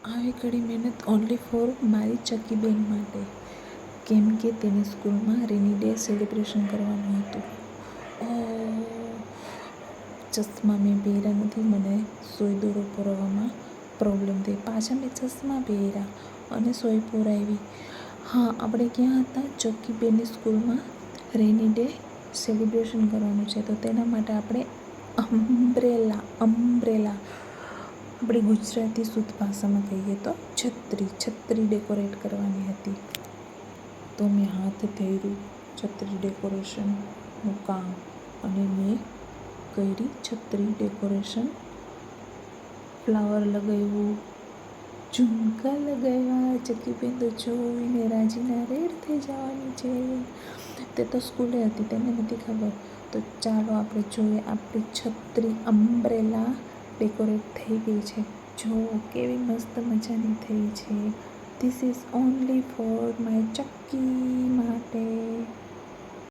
આવી કડી મહેનત only for મારી ચક્કી બેન માટે, કેમ કે તેની સ્કૂલમાં રેની ડે સેલિબ્રેશન કરવાનું હતું. ચશ્મા મેં પહેર્યા નથી, મને સોય દોરો પુરવામાં પ્રોબ્લેમ થઈ. પાછા મેં ચશ્મા પહેર્યા અને સોય પુરાવી. હા, આપણે ક્યાં હતા? ચક્કી બેનની સ્કૂલમાં રેની ડે સેલિબ્રેશન કરવાનું છે, તો તેના માટે આપણે અમ્બ્રેલા આપણે ગુજરાતી શુદ્ધ ભાષામાં કહીએ તો છત્રી ડેકોરેટ કરવાની હતી. તો મેં હાથ ધર્યું છત્રી ડેકોરેશનનું કામ અને મેં કરી છત્રી ડેકોરેશન. ફ્લાવર લગાવ્યું, ઝુમકા લગાવ્યા. ચક્કી બેન તો જોઈને રાજીના રેડ થઈ જવાની છે. તે તો સ્કૂલે હતી, તેને નથી ખબર. તો ચાલો આપણે જોઈએ, આપણી છત્રી અમ્બ્રેલા ડેકોરેટ થઈ ગઈ છે. જો કેવી મસ્ત મજાની થઈ છે. This is only for my ચક્કી.